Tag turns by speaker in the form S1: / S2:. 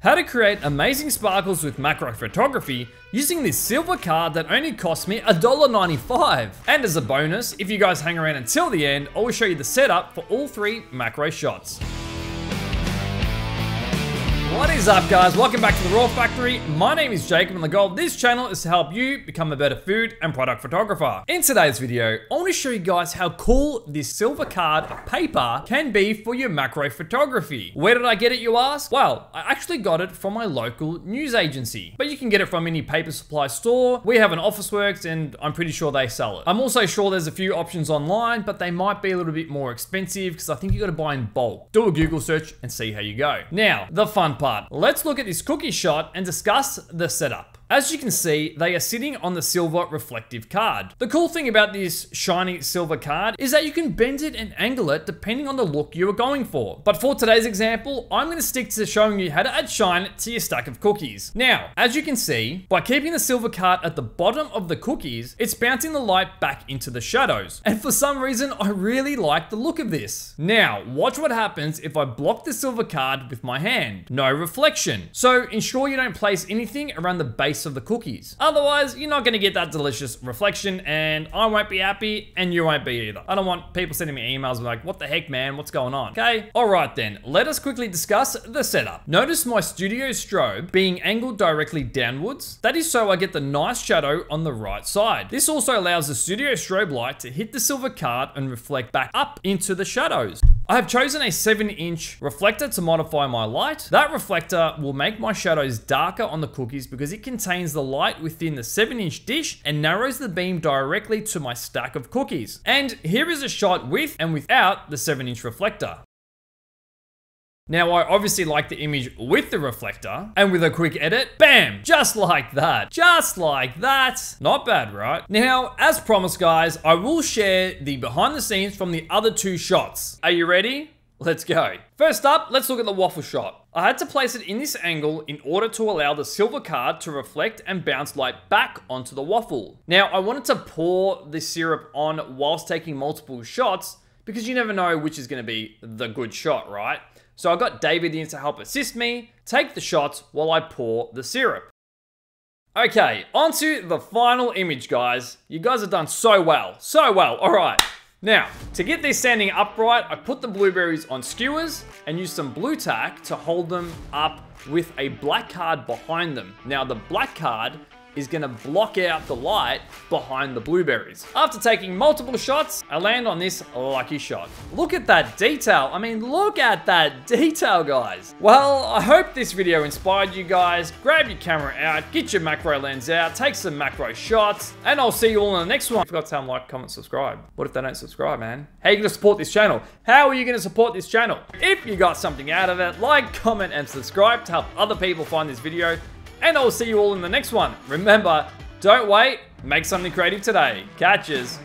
S1: How to create amazing sparkles with macro photography using this silver card that only cost me $1.95. And as a bonus, if you guys hang around until the end, I will show you the setup for all 3 macro shots. What is up, guys? Welcome back to the Raw Factory. My name is Jacob and the goal of this channel is to help you become a better food and product photographer. In today's video, I want to show you guys how cool this silver card paper can be for your macro photography. Where did I get it, you ask? Well, I actually got it from my local news agency, but you can get it from any paper supply store. We have an Officeworks and I'm pretty sure they sell it. I'm also sure there's a few options online, but they might be a little bit more expensive because I think you got to buy in bulk. Do a Google search and see how you go. Now, the fun part. Let's look at this cookie shot and discuss the setup. As you can see, they are sitting on the silver reflective card. The cool thing about this shiny silver card is that you can bend it and angle it depending on the look you are going for. But for today's example, I'm going to stick to showing you how to add shine to your stack of cookies. Now, as you can see, by keeping the silver card at the bottom of the cookies, it's bouncing the light back into the shadows. And for some reason, I really like the look of this. Now, watch what happens if I block the silver card with my hand. No reflection. So ensure you don't place anything around the base of the cookies. Otherwise, you're not going to get that delicious reflection and I won't be happy and you won't be either. I don't want people sending me emails like, what the heck, man? What's going on? Okay. All right then. Let us quickly discuss the setup. Notice my studio strobe being angled directly downwards. That is so I get the nice shadow on the right side. This also allows the studio strobe light to hit the silver card and reflect back up into the shadows. I have chosen a 7-inch reflector to modify my light. That reflector will make my shadows darker on the cookies because it contains the light within the 7-inch dish and narrows the beam directly to my stack of cookies. And here is a shot with and without the 7-inch reflector. Now, I obviously like the image with the reflector, and with a quick edit, bam, just like that. Just like that. Not bad, right? Now, as promised, guys, I will share the behind the scenes from the other 2 shots. Are you ready? Let's go. First up, let's look at the waffle shot. I had to place it in this angle in order to allow the silver card to reflect and bounce light back onto the waffle. Now, I wanted to pour the syrup on whilst taking multiple shots because you never know which is going to be the good shot, right? So I got David in to help assist me, take the shots while I pour the syrup. Okay, onto the final image, guys. You guys have done so well, so well. All right. Now, to get these standing upright, I put the blueberries on skewers and used some blue tack to hold them up with a black card behind them. Now, the black card is gonna block out the light behind the blueberries. After taking multiple shots, I land on this lucky shot. Look at that detail. I mean, look at that detail, guys. Well, I hope this video inspired you guys. Grab your camera out, get your macro lens out, take some macro shots, and I'll see you all in the next one. I forgot to tell them like, comment, subscribe. What if they don't subscribe, man? How are you gonna support this channel? How are you gonna support this channel? If you got something out of it, like, comment, and subscribe to help other people find this video. And I'll see you all in the next one. Remember, don't wait, make something creative today. Catches.